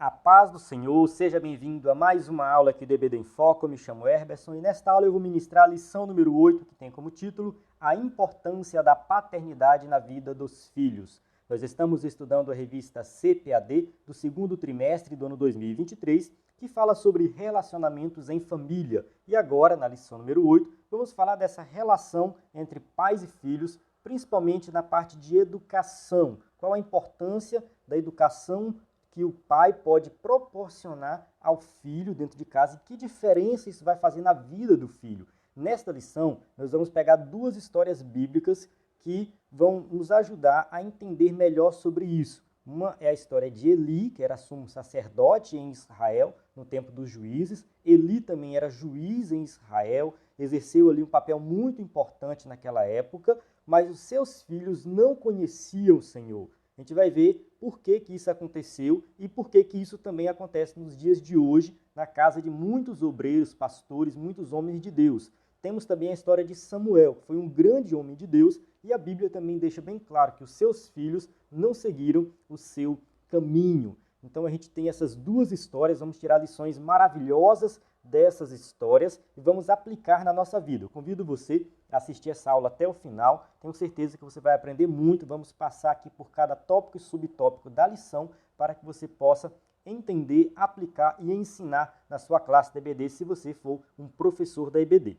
A paz do Senhor, seja bem-vindo a mais uma aula aqui do EBD em Foco. Eu me chamo Herberson e nesta aula eu vou ministrar a lição número 8, que tem como título A Importância da Paternidade na Vida dos Filhos. Nós estamos estudando a revista CPAD do segundo trimestre do ano 2023, que fala sobre relacionamentos em família. E agora, na lição número 8, vamos falar dessa relação entre pais e filhos, principalmente na parte de educação. Qual a importância da educação que o pai pode proporcionar ao filho dentro de casa e que diferença isso vai fazer na vida do filho. Nesta lição, nós vamos pegar duas histórias bíblicas que vão nos ajudar a entender melhor sobre isso. Uma é a história de Eli, que era sumo sacerdote em Israel no tempo dos juízes. Eli também era juiz em Israel, exerceu ali um papel muito importante naquela época, mas os seus filhos não conheciam o Senhor. A gente vai ver por que isso aconteceu e por que isso também acontece nos dias de hoje, na casa de muitos obreiros, pastores, muitos homens de Deus. Temos também a história de Samuel, que foi um grande homem de Deus, e a Bíblia também deixa bem claro que os seus filhos não seguiram o seu caminho. Então a gente tem essas duas histórias, vamos tirar lições maravilhosas dessas histórias e vamos aplicar na nossa vida. Eu convido você a assistir essa aula até o final, tenho certeza que você vai aprender muito. Vamos passar aqui por cada tópico e subtópico da lição para que você possa entender, aplicar e ensinar na sua classe da EBD, se você for um professor da EBD.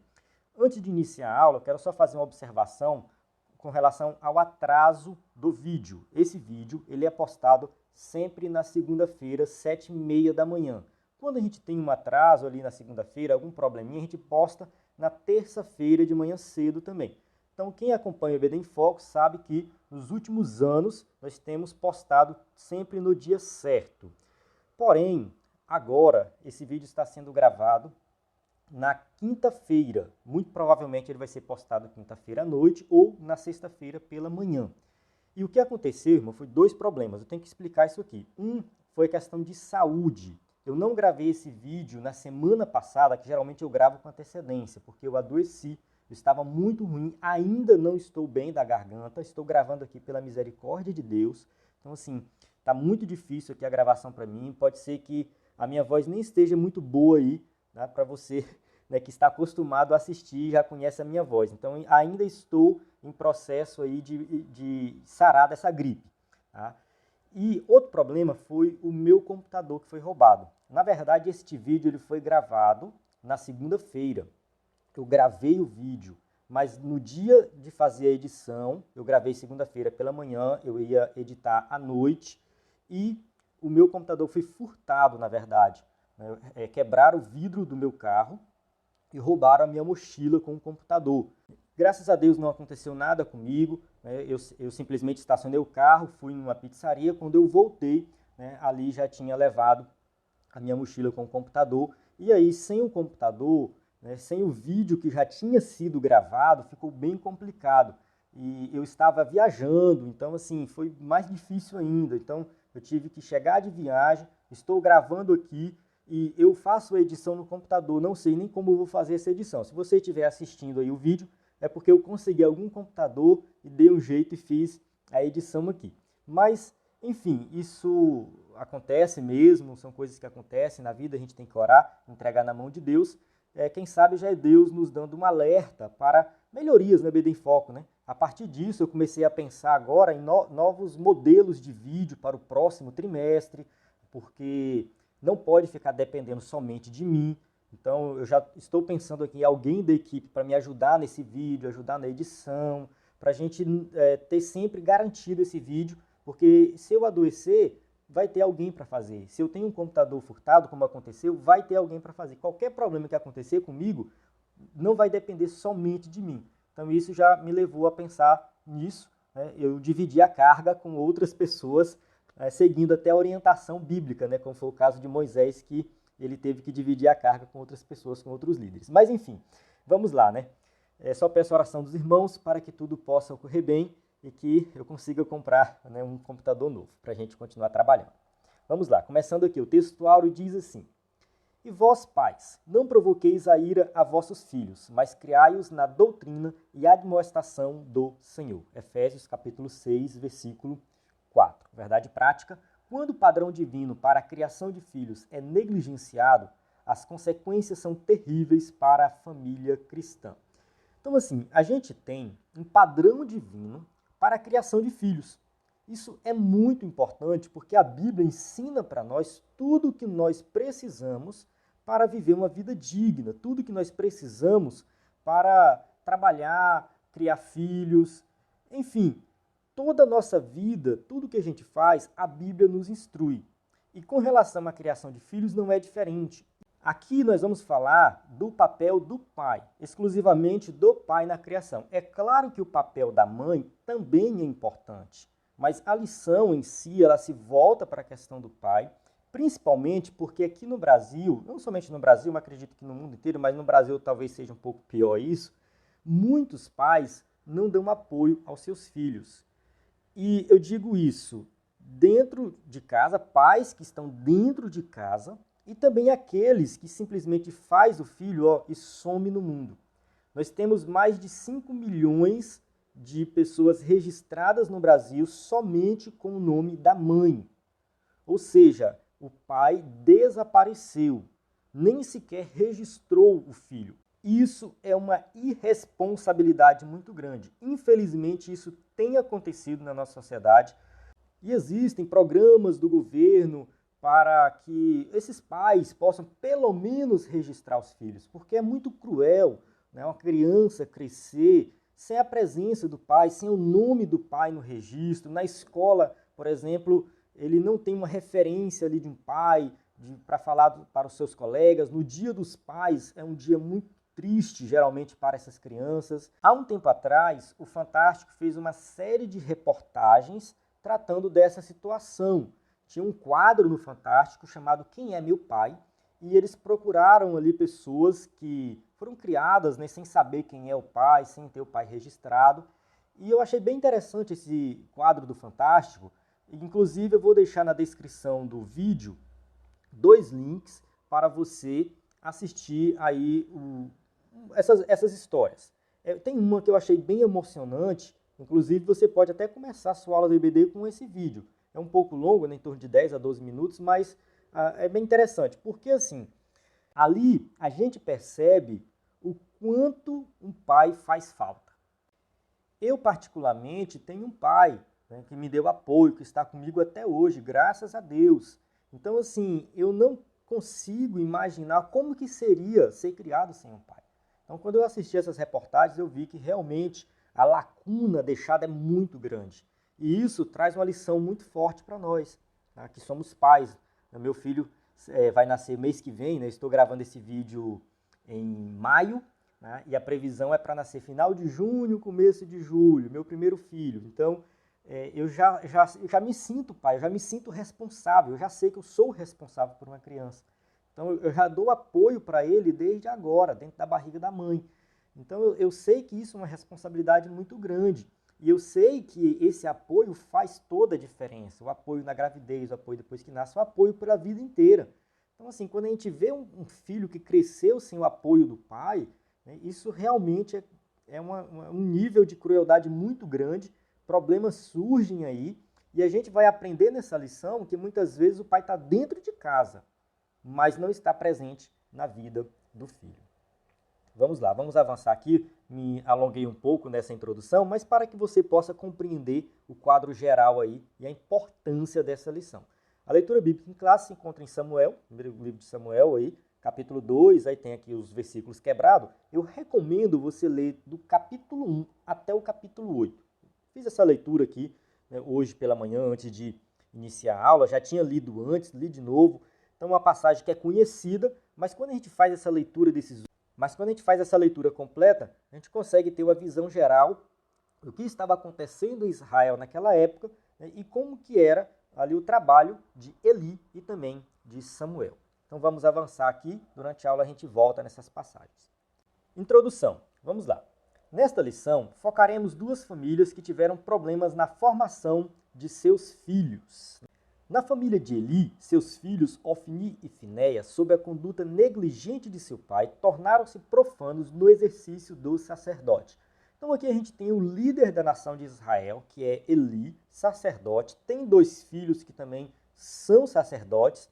Antes de iniciar a aula, eu quero só fazer uma observação com relação ao atraso do vídeo. Esse vídeo ele é postado sempre na segunda-feira, 7h30 da manhã. Quando a gente tem um atraso ali na segunda-feira, algum probleminha, a gente posta na terça-feira de manhã cedo também. Então, quem acompanha o EBD em Foco sabe que nos últimos anos nós temos postado sempre no dia certo. Porém, agora esse vídeo está sendo gravado na quinta-feira. Muito provavelmente ele vai ser postado quinta-feira à noite ou na sexta-feira pela manhã. E o que aconteceu, irmão, foi dois problemas. Eu tenho que explicar isso aqui. Um foi questão de saúde. Eu não gravei esse vídeo na semana passada, que geralmente eu gravo com antecedência, porque eu adoeci, eu estava muito ruim, ainda não estou bem da garganta, estou gravando aqui pela misericórdia de Deus. Então, assim, está muito difícil aqui a gravação para mim, pode ser que a minha voz nem esteja muito boa aí, né, para você, né, que está acostumado a assistir e já conhece a minha voz. Então, ainda estou em processo aí de sarar dessa gripe, tá? E outro problema foi o meu computador que foi roubado. Na verdade, este vídeo ele foi gravado na segunda-feira. Eu gravei o vídeo, mas no dia de fazer a edição, eu gravei segunda-feira pela manhã, eu ia editar à noite e o meu computador foi furtado, na verdade. Quebraram o vidro do meu carro e roubaram a minha mochila com o computador. Graças a Deus não aconteceu nada comigo, né? Eu simplesmente estacionei o carro, fui numa pizzaria, quando eu voltei, né, ali já tinha levado a minha mochila com o computador, e aí sem o computador, né, sem o vídeo que já tinha sido gravado, ficou bem complicado. E eu estava viajando, então assim, foi mais difícil ainda. Então eu tive que chegar de viagem, estou gravando aqui, e eu faço a edição no computador, não sei nem como eu vou fazer essa edição. Se você estiver assistindo aí o vídeo, é porque eu consegui algum computador e dei um jeito e fiz a edição aqui. Mas, enfim, isso acontece mesmo, são coisas que acontecem na vida, a gente tem que orar, entregar na mão de Deus. Quem sabe já é Deus nos dando um alerta para melhorias na EBD em Foco, né? A partir disso, eu comecei a pensar agora em novos modelos de vídeo para o próximo trimestre, porque não pode ficar dependendo somente de mim. Então, eu já estou pensando aqui em alguém da equipe para me ajudar nesse vídeo, ajudar na edição, para a gente ter sempre garantido esse vídeo, porque se eu adoecer, vai ter alguém para fazer. Se eu tenho um computador furtado, como aconteceu, vai ter alguém para fazer. Qualquer problema que acontecer comigo, não vai depender somente de mim. Então, isso já me levou a pensar nisso, né? Eu dividi a carga com outras pessoas, seguindo até a orientação bíblica, né? Como foi o caso de Moisés, que ele teve que dividir a carga com outras pessoas, com outros líderes. Mas enfim, vamos lá, né? Só peço a oração dos irmãos para que tudo possa ocorrer bem e que eu consiga comprar, né, um computador novo para a gente continuar trabalhando. Vamos lá, começando aqui, o texto áureo diz assim: E vós, pais, não provoqueis a ira a vossos filhos, mas criai-os na doutrina e admoestação do Senhor. Efésios capítulo 6, versículo 4. Verdade prática, quando o padrão divino para a criação de filhos é negligenciado, as consequências são terríveis para a família cristã. Então, assim, a gente tem um padrão divino para a criação de filhos. Isso é muito importante porque a Bíblia ensina para nós tudo o que nós precisamos para viver uma vida digna, tudo o que nós precisamos para trabalhar, criar filhos, enfim, toda a nossa vida, tudo que a gente faz, a Bíblia nos instrui. E com relação à criação de filhos não é diferente. Aqui nós vamos falar do papel do pai, exclusivamente do pai na criação. É claro que o papel da mãe também é importante, mas a lição em si, ela se volta para a questão do pai, principalmente porque aqui no Brasil, não somente no Brasil, mas acredito que no mundo inteiro, mas no Brasil talvez seja um pouco pior isso, muitos pais não dão apoio aos seus filhos. E eu digo isso dentro de casa, pais que estão dentro de casa, e também aqueles que simplesmente faz o filho e some no mundo. Nós temos mais de 5 milhões de pessoas registradas no Brasil somente com o nome da mãe. Ou seja, o pai desapareceu, nem sequer registrou o filho. Isso é uma irresponsabilidade muito grande. Infelizmente, isso tem acontecido na nossa sociedade e existem programas do governo para que esses pais possam pelo menos registrar os filhos, porque é muito cruel, né, uma criança crescer sem a presença do pai, sem o nome do pai no registro. Na escola, por exemplo, ele não tem uma referência ali de um pai para falar para os seus colegas. No Dia dos Pais é um dia muito triste, geralmente, para essas crianças. Há um tempo atrás, o Fantástico fez uma série de reportagens tratando dessa situação. Tinha um quadro no Fantástico chamado Quem é Meu Pai? E eles procuraram ali pessoas que foram criadas, né, sem saber quem é o pai, sem ter o pai registrado. E eu achei bem interessante esse quadro do Fantástico. Inclusive, eu vou deixar na descrição do vídeo 2 links para você assistir aí essas histórias. Tem uma que eu achei bem emocionante, inclusive você pode até começar a sua aula de EBD com esse vídeo. É um pouco longo, né, em torno de 10 a 12 minutos, mas é bem interessante, porque assim, ali a gente percebe o quanto um pai faz falta. Eu, particularmente, tenho um pai, né, que me deu apoio, que está comigo até hoje, graças a Deus. Então, assim, eu não consigo imaginar como que seria ser criado sem um pai. Então, quando eu assisti essas reportagens, eu vi que realmente a lacuna deixada é muito grande. E isso traz uma lição muito forte para nós, tá, que somos pais. Meu filho vai nascer mês que vem, né? Estou gravando esse vídeo em maio, né? E a previsão é para nascer final de junho, começo de julho, meu primeiro filho. Então, eu já me sinto pai, eu já me sinto responsável, eu já sei que eu sou responsável por uma criança. Então, eu já dou apoio para ele desde agora, dentro da barriga da mãe. Então, eu sei que isso é uma responsabilidade muito grande. E eu sei que esse apoio faz toda a diferença. O apoio na gravidez, o apoio depois que nasce, o apoio pela vida inteira. Então, assim, quando a gente vê um filho que cresceu sem o apoio do pai, né, isso realmente é um nível de crueldade muito grande. Problemas surgem aí e a gente vai aprender nessa lição que muitas vezes o pai está dentro de casa, mas não está presente na vida do filho. Vamos lá, vamos avançar aqui. Me alonguei um pouco nessa introdução, mas para que você possa compreender o quadro geral aí e a importância dessa lição. A leitura bíblica em classe se encontra em Samuel, primeiro livro de Samuel aí, capítulo 2, aí tem aqui os versículos quebrados. Eu recomendo você ler do capítulo 1 até o capítulo 8. Fiz essa leitura aqui, né, hoje pela manhã, antes de iniciar a aula, já tinha lido antes, li de novo. Então, uma passagem que é conhecida, mas quando a gente faz essa leitura completa, a gente consegue ter uma visão geral do que estava acontecendo em Israel naquela época, né, e como que era ali o trabalho de Eli e também de Samuel. Então vamos avançar aqui, durante a aula a gente volta nessas passagens. Introdução, vamos lá. Nesta lição, focaremos 2 famílias que tiveram problemas na formação de seus filhos. Na família de Eli, seus filhos Ofni e Finéias, sob a conduta negligente de seu pai, tornaram-se profanos no exercício do sacerdote. Então aqui a gente tem o líder da nação de Israel, que é Eli, sacerdote, tem 2 filhos que também são sacerdotes,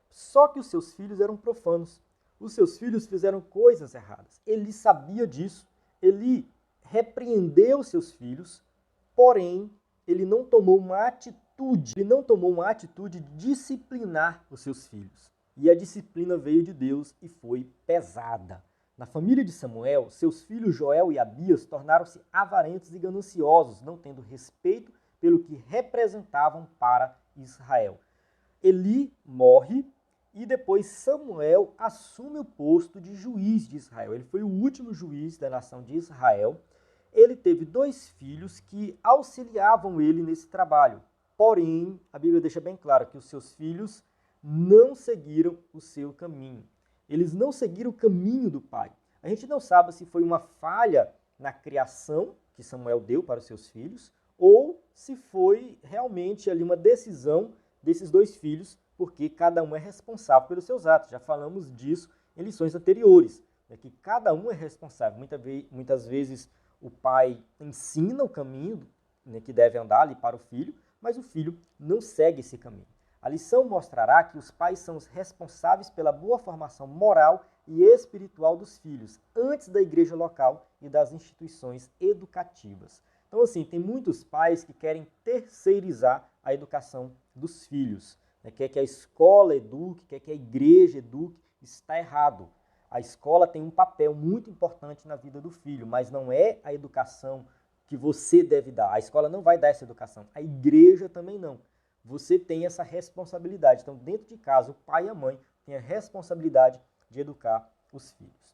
só que os seus filhos eram profanos. Os seus filhos fizeram coisas erradas. Eli sabia disso. Eli repreendeu seus filhos, porém, ele não tomou uma atitude de disciplinar os seus filhos. E a disciplina veio de Deus e foi pesada. Na família de Samuel, seus filhos Joel e Abias tornaram-se avarentos e gananciosos, não tendo respeito pelo que representavam para Israel. Eli morre e depois Samuel assume o posto de juiz de Israel. Ele foi o último juiz da nação de Israel. Ele teve 2 filhos que auxiliavam ele nesse trabalho. Porém, a Bíblia deixa bem claro que os seus filhos não seguiram o seu caminho. Eles não seguiram o caminho do pai. A gente não sabe se foi uma falha na criação que Samuel deu para os seus filhos ou se foi realmente ali uma decisão desses 2 filhos, porque cada um é responsável pelos seus atos. Já falamos disso em lições anteriores, né, que cada um é responsável. Muitas vezes o pai ensina o caminho, né, que deve andar ali para o filho, mas o filho não segue esse caminho. A lição mostrará que os pais são os responsáveis pela boa formação moral e espiritual dos filhos, antes da igreja local e das instituições educativas. Então, assim, tem muitos pais que querem terceirizar a educação dos filhos, né? Quer que a escola eduque, quer que a igreja eduque. Está errado. A escola tem um papel muito importante na vida do filho, mas não é a educação que você deve dar. A escola não vai dar essa educação, a igreja também não. Você tem essa responsabilidade. Então, dentro de casa, o pai e a mãe têm a responsabilidade de educar os filhos.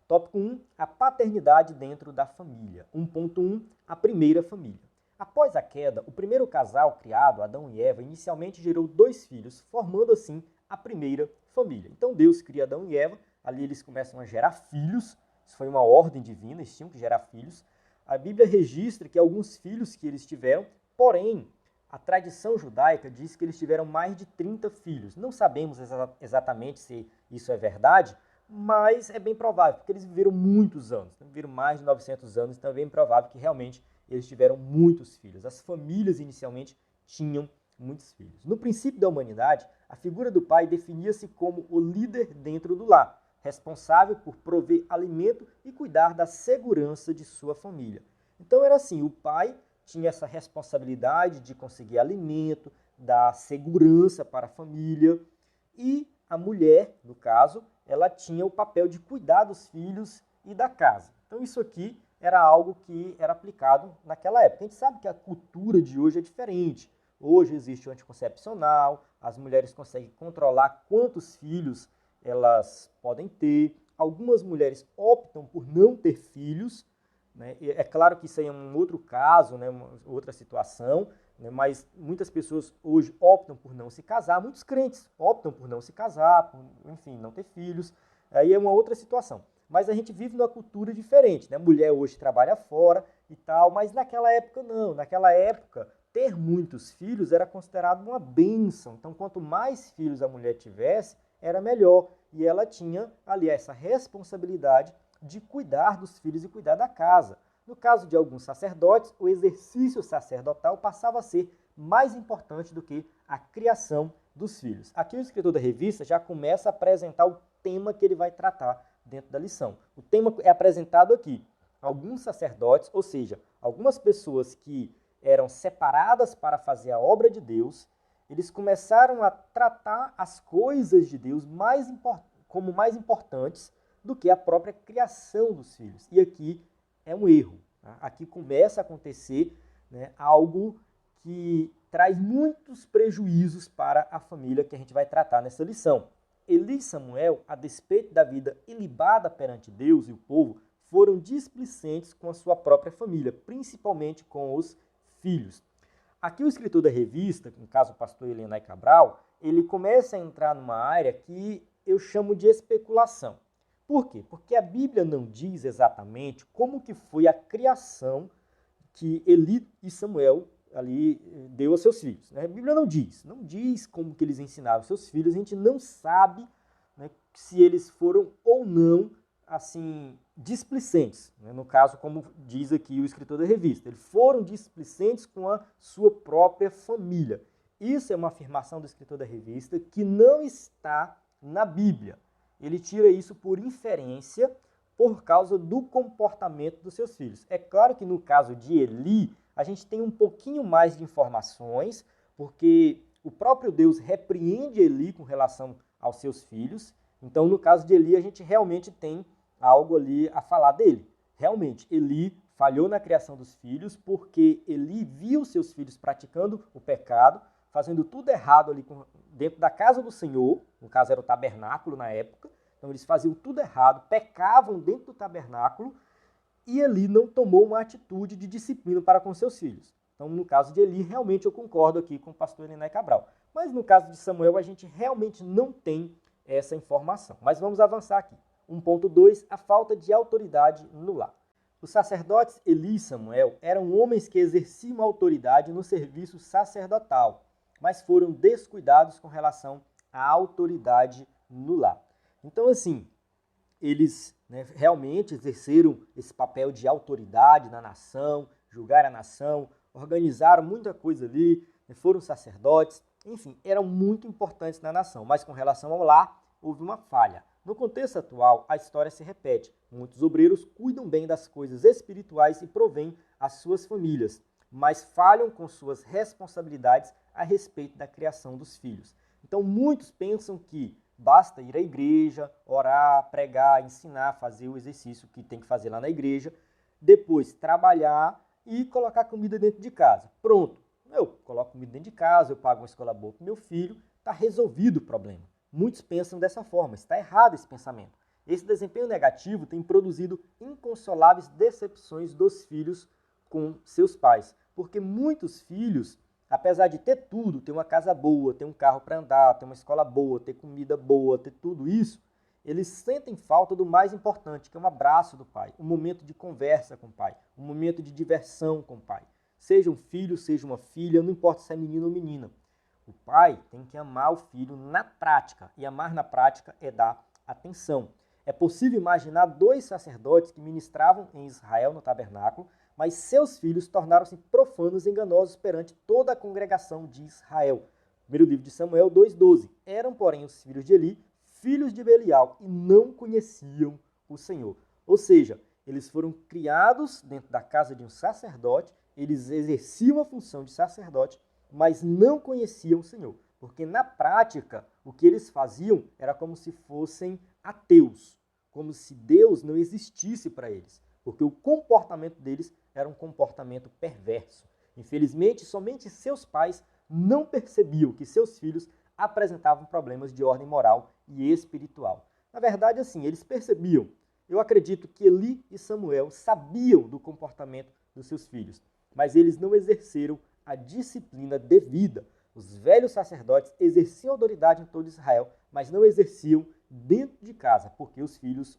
Tópico 1, a paternidade dentro da família. 1.1, a primeira família. Após a queda, o primeiro casal criado, Adão e Eva, inicialmente gerou 2 filhos, formando assim a primeira família. Então, Deus cria Adão e Eva, ali eles começam a gerar filhos, isso foi uma ordem divina, eles tinham que gerar filhos. A Bíblia registra que alguns filhos que eles tiveram, porém, a tradição judaica diz que eles tiveram mais de 30 filhos. Não sabemos exatamente se isso é verdade, mas é bem provável, porque eles viveram muitos anos, viveram mais de 900 anos, então é bem provável que realmente eles tiveram muitos filhos. As famílias inicialmente tinham muitos filhos. No princípio da humanidade, a figura do pai definia-se como o líder dentro do lar, responsável por prover alimento e cuidar da segurança de sua família. Então era assim, o pai tinha essa responsabilidade de conseguir alimento, dar segurança para a família, e a mulher, no caso, ela tinha o papel de cuidar dos filhos e da casa. Então isso aqui era algo que era aplicado naquela época. A gente sabe que a cultura de hoje é diferente. Hoje existe o anticoncepcional, as mulheres conseguem controlar quantos filhos elas podem ter. Algumas mulheres optam por não ter filhos, né? É claro que isso aí é um outro caso, né? Uma outra situação, né? Mas muitas pessoas hoje optam por não se casar, muitos crentes optam por não se casar, por, enfim, não ter filhos, aí é uma outra situação. Mas a gente vive numa cultura diferente, né? A mulher hoje trabalha fora e tal, mas naquela época não. Naquela época, ter muitos filhos era considerado uma bênção. Então, quanto mais filhos a mulher tivesse, era melhor. E ela tinha ali essa responsabilidade de cuidar dos filhos e cuidar da casa. No caso de alguns sacerdotes, o exercício sacerdotal passava a ser mais importante do que a criação dos filhos. Aqui o escritor da revista já começa a apresentar o tema que ele vai tratar dentro da lição. O tema é apresentado aqui. Alguns sacerdotes, ou seja, algumas pessoas que eram separadas para fazer a obra de Deus, eles começaram a tratar as coisas de Deus como mais importantes do que a própria criação dos filhos. E aqui é um erro. Tá? Aqui começa a acontecer, né, algo que traz muitos prejuízos para a família que a gente vai tratar nessa lição. Eli e Samuel, a despeito da vida ilibada perante Deus e o povo, foram displicentes com a sua própria família, principalmente com os filhos. Aqui o escritor da revista, no caso o pastor Elenay Cabral, ele começa a entrar numa área que eu chamo de especulação. Por quê? Porque a Bíblia não diz exatamente como que foi a criação que Eli e Samuel ali deu aos seus filhos. Né? A Bíblia não diz como que eles ensinaram seus filhos, a gente não sabe, né, se eles foram ou não assim displicentes, né? No caso, como diz aqui o escritor da revista, eles foram displicentes com a sua própria família. Isso é uma afirmação do escritor da revista que não está na Bíblia. Ele tira isso por inferência por causa do comportamento dos seus filhos. É claro que no caso de Eli, a gente tem um pouquinho mais de informações, porque o próprio Deus repreende Eli com relação aos seus filhos. Então, no caso de Eli, a gente realmente tem algo ali a falar dele. Realmente, Eli falhou na criação dos filhos porque Eli viu seus filhos praticando o pecado, fazendo tudo errado ali dentro da casa do Senhor, no caso era o tabernáculo na época, então eles faziam tudo errado, pecavam dentro do tabernáculo, e Eli não tomou uma atitude de disciplina para com seus filhos. Então, no caso de Eli, realmente eu concordo aqui com o pastor Elinay Cabral. Mas no caso de Samuel, a gente realmente não tem essa informação. Mas vamos avançar aqui. 1.2, a falta de autoridade no lar. Os sacerdotes Eli e Samuel eram homens que exerciam autoridade no serviço sacerdotal, mas foram descuidados com relação à autoridade no lar. Então, assim, eles realmente exerceram esse papel de autoridade na nação, julgaram a nação, organizaram muita coisa ali, foram sacerdotes, enfim, eram muito importantes na nação, mas com relação ao lar, houve uma falha. No contexto atual, a história se repete. Muitos obreiros cuidam bem das coisas espirituais e provêm às suas famílias, mas falham com suas responsabilidades a respeito da criação dos filhos. Então, muitos pensam que basta ir à igreja, orar, pregar, ensinar, fazer o exercício que tem que fazer lá na igreja, depois trabalhar e colocar comida dentro de casa. Pronto, eu coloco comida dentro de casa, eu pago uma escola boa para o meu filho, está resolvido o problema. Muitos pensam dessa forma, está errado esse pensamento. Esse desempenho negativo tem produzido inconsoláveis decepções dos filhos com seus pais, porque muitos filhos, apesar de ter tudo, ter uma casa boa, ter um carro para andar, ter uma escola boa, ter comida boa, ter tudo isso, eles sentem falta do mais importante, que é um abraço do pai, um momento de conversa com o pai, um momento de diversão com o pai. Seja um filho, seja uma filha, não importa se é menino ou menina. O pai tem que amar o filho na prática, e amar na prática é dar atenção. É possível imaginar 2 sacerdotes que ministravam em Israel no tabernáculo, mas seus filhos tornaram-se profanos e enganosos perante toda a congregação de Israel. Primeiro livro de Samuel 2,12. Eram, porém, os filhos de Eli, filhos de Belial, e não conheciam o Senhor. Ou seja, eles foram criados dentro da casa de um sacerdote, eles exerciam a função de sacerdote, mas não conheciam o Senhor. Porque na prática, o que eles faziam era como se fossem ateus, como se Deus não existisse para eles. Porque o comportamento deles era um comportamento perverso. Infelizmente, somente seus pais não percebiam que seus filhos apresentavam problemas de ordem moral e espiritual. Na verdade, assim, eles percebiam. Eu acredito que Eli e Samuel sabiam do comportamento dos seus filhos, mas eles não exerceram a disciplina devida. Os velhos sacerdotes exerciam autoridade em todo Israel, mas não exerciam dentro de casa, porque os filhos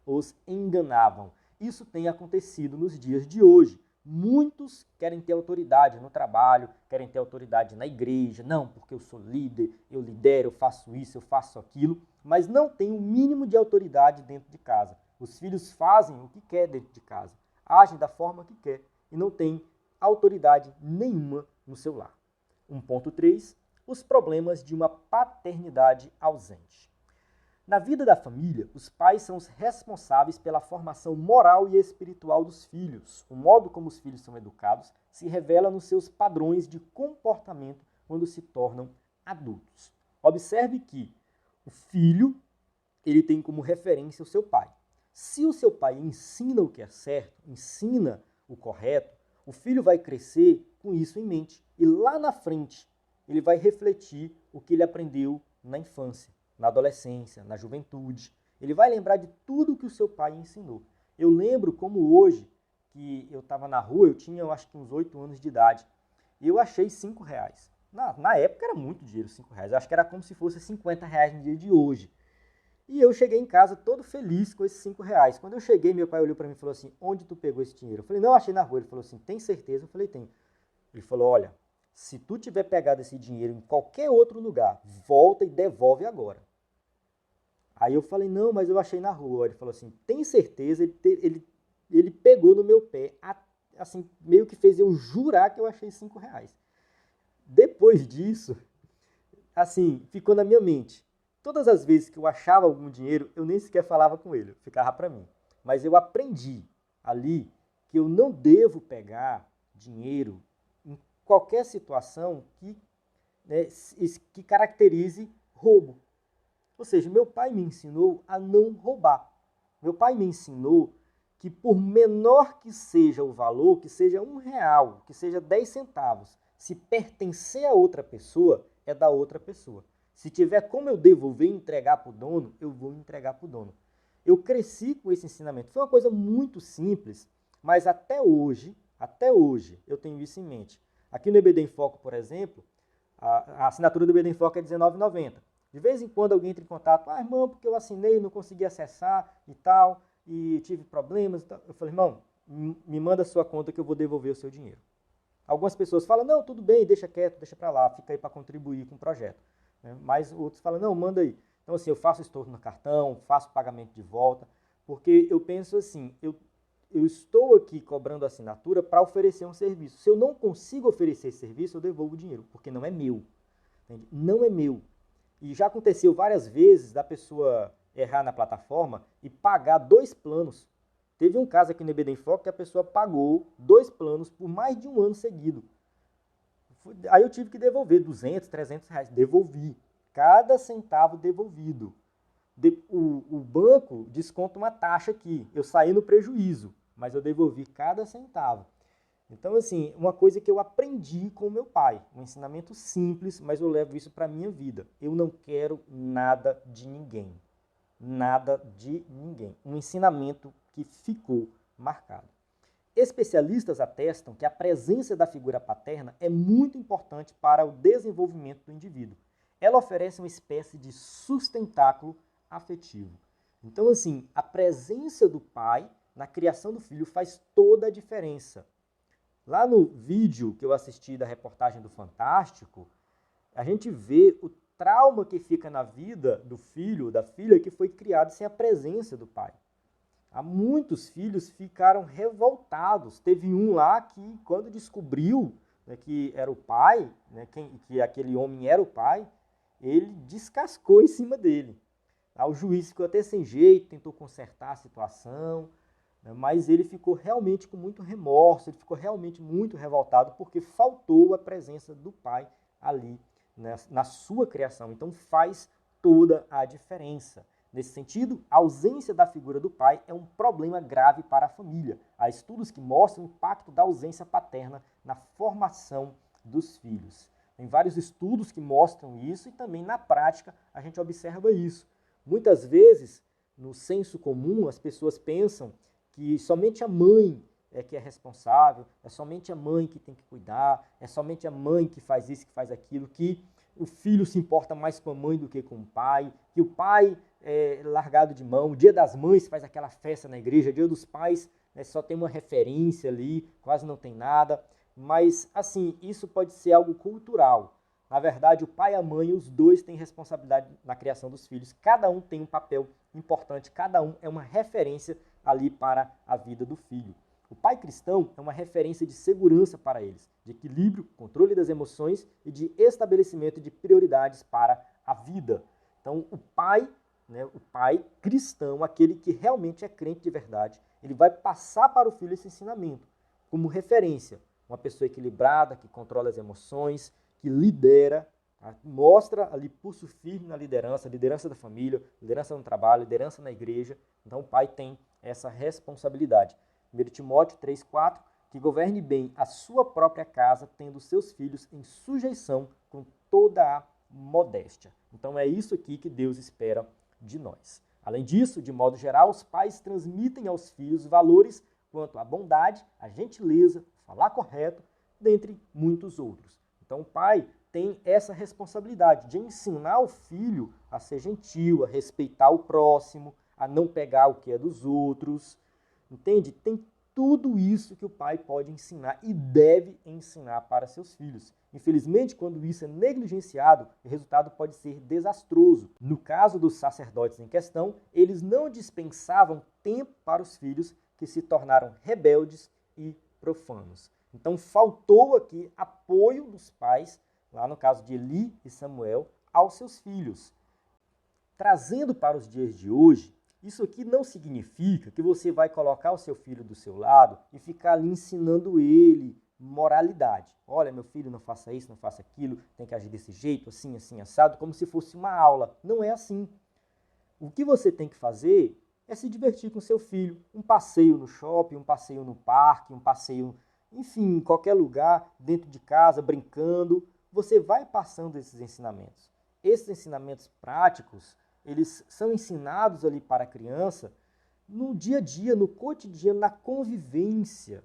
os enganavam. Isso tem acontecido nos dias de hoje. Muitos querem ter autoridade no trabalho, querem ter autoridade na igreja. Não, porque eu sou líder, eu lidero, eu faço isso, eu faço aquilo, mas não tem o mínimo de autoridade dentro de casa. Os filhos fazem o que quer dentro de casa, agem da forma que quer e não tem autoridade nenhuma no seu lar. 1.3. Os problemas de uma paternidade ausente. Na vida da família, os pais são os responsáveis pela formação moral e espiritual dos filhos. O modo como os filhos são educados se revela nos seus padrões de comportamento quando se tornam adultos. Observe que o filho ele tem como referência o seu pai. Se o seu pai ensina o que é certo, ensina o correto, o filho vai crescer com isso em mente. E lá na frente, ele vai refletir o que ele aprendeu na infância, na adolescência, na juventude. Ele vai lembrar de tudo que o seu pai ensinou. Eu lembro como hoje, que eu estava na rua, eu tinha eu acho que uns 8 anos de idade, e eu achei R$5. Na época era muito dinheiro, R$5. Eu acho que era como se fosse R$50 no dia de hoje. E eu cheguei em casa todo feliz com esses R$5. Quando eu cheguei, meu pai olhou para mim e falou assim, onde tu pegou esse dinheiro? Eu falei, não, achei na rua. Ele falou assim, tem certeza? Eu falei, tenho. Ele falou, olha, se tu tiver pegado esse dinheiro em qualquer outro lugar, volta e devolve agora. Aí eu falei, não, mas eu achei na rua. Ele falou assim, tem certeza? Ele pegou no meu pé, assim, meio que fez eu jurar que eu achei R$5. Depois depois disso, assim, ficou na minha mente. Todas as vezes que eu achava algum dinheiro, eu nem sequer falava com ele, ficava para mim. Mas eu aprendi ali que eu não devo pegar dinheiro em qualquer situação que caracterize roubo. Ou seja, meu pai me ensinou a não roubar. Meu pai me ensinou que por menor que seja o valor, que seja R$ 1, que seja 10 centavos, se pertencer a outra pessoa, é da outra pessoa. Se tiver como eu devolver e entregar para o dono, eu vou entregar para o dono. Eu cresci com esse ensinamento. Foi uma coisa muito simples, mas até hoje, eu tenho isso em mente. Aqui no EBD em Foco, por exemplo, a assinatura do EBD em Foco é R$19,90. De vez em quando alguém entra em contato, irmão, porque eu assinei, não consegui acessar e tal, e tive problemas. E tal. Eu falei, irmão, me manda a sua conta que eu vou devolver o seu dinheiro. Algumas pessoas falam, não, tudo bem, deixa quieto, deixa para lá, fica aí para contribuir com o projeto. Mas outros falam, não, manda aí. Então, assim, eu faço estorno no cartão, faço pagamento de volta, porque eu penso assim, eu estou aqui cobrando assinatura para oferecer um serviço. Se eu não consigo oferecer esse serviço, eu devolvo o dinheiro, porque não é meu. Entende? Não é meu. E já aconteceu várias vezes da pessoa errar na plataforma e pagar 2 planos. Teve um caso aqui no EBD em Foco que a pessoa pagou 2 planos por mais de um ano seguido. Aí eu tive que devolver R$200, R$300. Devolvi. Cada centavo devolvido. O banco desconta uma taxa aqui. Eu saí no prejuízo, mas eu devolvi cada centavo. Então, assim, uma coisa que eu aprendi com meu pai, um ensinamento simples, mas eu levo isso para a minha vida. Eu não quero nada de ninguém. Nada de ninguém. Um ensinamento que ficou marcado. Especialistas atestam que a presença da figura paterna é muito importante para o desenvolvimento do indivíduo. Ela oferece uma espécie de sustentáculo afetivo. Então, assim, a presença do pai na criação do filho faz toda a diferença. Lá no vídeo que eu assisti da reportagem do Fantástico, a gente vê o trauma que fica na vida do filho, da filha, que foi criado sem a presença do pai. Há muitos filhos ficaram revoltados. Teve um lá que, quando descobriu que era o pai, que aquele homem era o pai, ele descascou em cima dele. O juiz ficou até sem jeito, tentou consertar a situação, mas ele ficou realmente com muito remorso, ele ficou realmente muito revoltado porque faltou a presença do pai ali na sua criação. Então faz toda a diferença. Nesse sentido, a ausência da figura do pai é um problema grave para a família. Há estudos que mostram o impacto da ausência paterna na formação dos filhos. Tem vários estudos que mostram isso e também na prática a gente observa isso. Muitas vezes, no senso comum, as pessoas pensam que somente a mãe é que é responsável, é somente a mãe que tem que cuidar, é somente a mãe que faz isso, que faz aquilo, que o filho se importa mais com a mãe do que com o pai, que o pai é largado de mão, o Dia das Mães faz aquela festa na igreja, o Dia dos Pais só tem uma referência ali, quase não tem nada, mas assim, isso pode ser algo cultural. Na verdade, o pai e a mãe, os dois têm responsabilidade na criação dos filhos, cada um tem um papel importante, cada um é uma referência ali para a vida do filho. O pai cristão é uma referência de segurança para eles, de equilíbrio, controle das emoções e de estabelecimento de prioridades para a vida. Então, o pai cristão, aquele que realmente é crente de verdade, ele vai passar para o filho esse ensinamento como referência. Uma pessoa equilibrada, que controla as emoções, que lidera, mostra ali pulso firme na liderança da família, liderança no trabalho, liderança na igreja. Então, o pai tem essa responsabilidade. 1 Timóteo 3,4, que governe bem a sua própria casa, tendo seus filhos em sujeição com toda a modéstia. Então é isso aqui que Deus espera de nós. Além disso, de modo geral, os pais transmitem aos filhos valores quanto à bondade, à gentileza, falar correto, dentre muitos outros. Então o pai tem essa responsabilidade de ensinar o filho a ser gentil, a respeitar o próximo, a não pegar o que é dos outros. Entende? Tem tudo isso que o pai pode ensinar e deve ensinar para seus filhos. Infelizmente, quando isso é negligenciado, o resultado pode ser desastroso. No caso dos sacerdotes em questão, eles não dispensavam tempo para os filhos que se tornaram rebeldes e profanos. Então, faltou aqui apoio dos pais lá no caso de Eli e Samuel, aos seus filhos. Trazendo para os dias de hoje, isso aqui não significa que você vai colocar o seu filho do seu lado e ficar ali ensinando ele moralidade. Olha, meu filho, não faça isso, não faça aquilo, tem que agir desse jeito, assim, assim, assado, como se fosse uma aula. Não é assim. O que você tem que fazer é se divertir com seu filho. Um passeio no shopping, um passeio no parque, um passeio, enfim, em qualquer lugar, dentro de casa, brincando. Você vai passando esses ensinamentos. Esses ensinamentos práticos, eles são ensinados ali para a criança no dia a dia, no cotidiano, na convivência.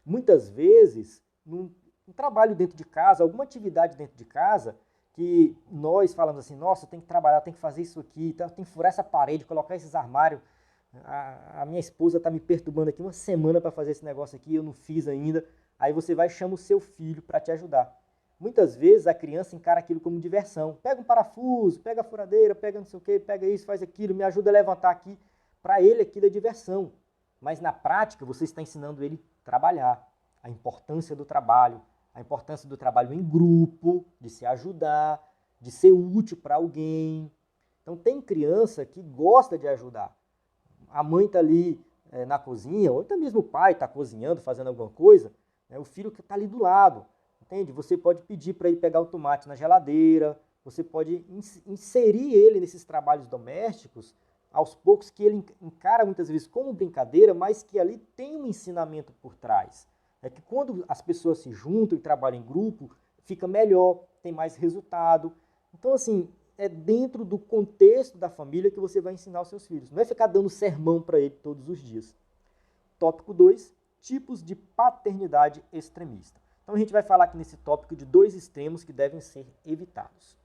Muitas vezes, num trabalho dentro de casa, alguma atividade dentro de casa, que nós falamos assim, nossa, tem que trabalhar, tem que fazer isso aqui, tem que furar essa parede, colocar esses armários. A minha esposa está me perturbando aqui uma semana para fazer esse negócio aqui, eu não fiz ainda. Aí você vai e chama o seu filho para te ajudar. Muitas vezes a criança encara aquilo como diversão. Pega um parafuso, pega a furadeira, pega não sei o que, pega isso, faz aquilo, me ajuda a levantar aqui. Para ele aquilo é diversão. Mas na prática você está ensinando ele a trabalhar, a importância do trabalho em grupo, de se ajudar, de ser útil para alguém. Então tem criança que gosta de ajudar. A mãe está ali na cozinha, ou até mesmo o pai está cozinhando, fazendo alguma coisa, o filho que está ali do lado. Entende? Você pode pedir para ele pegar o tomate na geladeira, você pode inserir ele nesses trabalhos domésticos, aos poucos que ele encara muitas vezes como brincadeira, mas que ali tem um ensinamento por trás. É que quando as pessoas se juntam e trabalham em grupo, fica melhor, tem mais resultado. Então, assim, é dentro do contexto da família que você vai ensinar os seus filhos. Não é ficar dando sermão para ele todos os dias. Tópico 2, tipos de paternidade extremista. Então, a gente vai falar aqui nesse tópico de 2 extremos que devem ser evitados.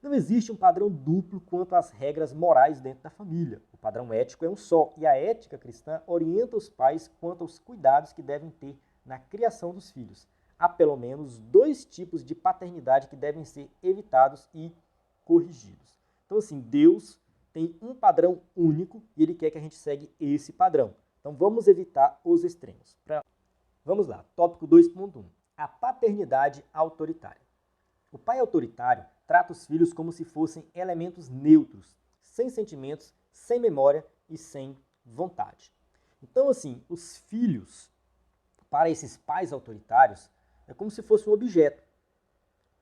Não existe um padrão duplo quanto às regras morais dentro da família. O padrão ético é um só, e a ética cristã orienta os pais quanto aos cuidados que devem ter na criação dos filhos. Há pelo menos 2 tipos de paternidade que devem ser evitados e corrigidos. Então, assim, Deus tem um padrão único e Ele quer que a gente segue esse padrão. Então, vamos evitar os extremos. Vamos lá, tópico 2.1. A paternidade autoritária. O pai autoritário trata os filhos como se fossem elementos neutros, sem sentimentos, sem memória e sem vontade. Então, assim, os filhos, para esses pais autoritários, é como se fosse um objeto.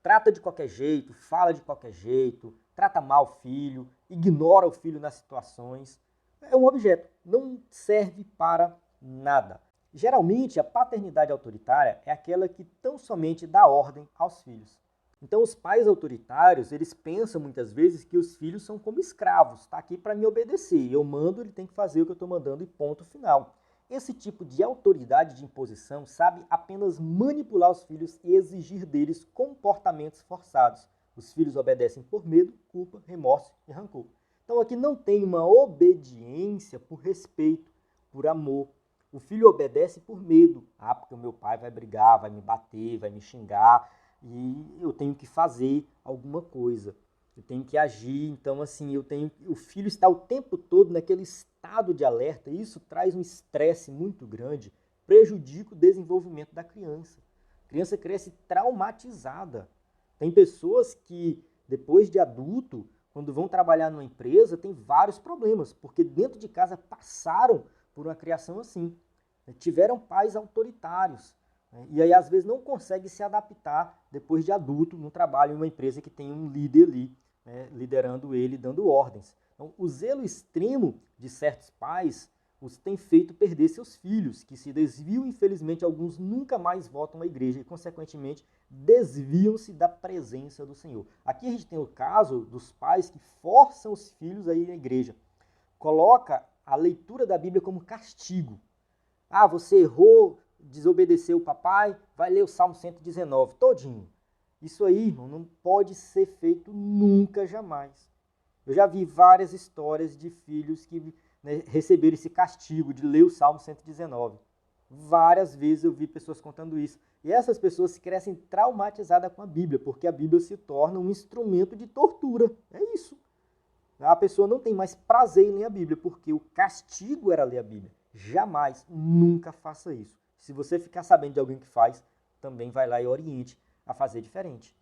Trata de qualquer jeito, fala de qualquer jeito, trata mal o filho, ignora o filho nas situações. É um objeto, não serve para nada. Geralmente, a paternidade autoritária é aquela que tão somente dá ordem aos filhos. Então, os pais autoritários, eles pensam muitas vezes que os filhos são como escravos, está aqui para me obedecer, eu mando, ele tem que fazer o que eu estou mandando e ponto final. Esse tipo de autoridade de imposição sabe apenas manipular os filhos e exigir deles comportamentos forçados. Os filhos obedecem por medo, culpa, remorso e rancor. Então, aqui não tem uma obediência por respeito, por amor. O filho obedece por medo. Ah, porque o meu pai vai brigar, vai me bater, vai me xingar e eu tenho que fazer alguma coisa. Eu tenho que agir, então assim, o filho está o tempo todo naquele estado de alerta, e isso traz um estresse muito grande, prejudica o desenvolvimento da criança. A criança cresce traumatizada. Tem pessoas que, depois de adulto, quando vão trabalhar numa empresa, tem vários problemas, porque dentro de casa passaram por uma criação assim. Tiveram pais autoritários. E aí, às vezes, não consegue se adaptar depois de adulto no trabalho em uma empresa que tem um líder ali, liderando ele, dando ordens. Então, o zelo extremo de certos pais os tem feito perder seus filhos, que se desviam, infelizmente, alguns nunca mais voltam à igreja e, consequentemente, desviam-se da presença do Senhor. Aqui a gente tem o caso dos pais que forçam os filhos a ir à igreja. Coloca a leitura da Bíblia como castigo. Ah, você errou, desobedeceu o papai, vai ler o Salmo 119, todinho. Isso aí, irmão, não pode ser feito nunca, jamais. Eu já vi várias histórias de filhos que receberam esse castigo de ler o Salmo 119. Várias vezes eu vi pessoas contando isso. E essas pessoas se crescem traumatizadas com a Bíblia, porque a Bíblia se torna um instrumento de tortura. É isso. A pessoa não tem mais prazer em ler a Bíblia, porque o castigo era ler a Bíblia. Jamais, nunca faça isso. Se você ficar sabendo de alguém que faz, também vai lá e oriente a fazer diferente.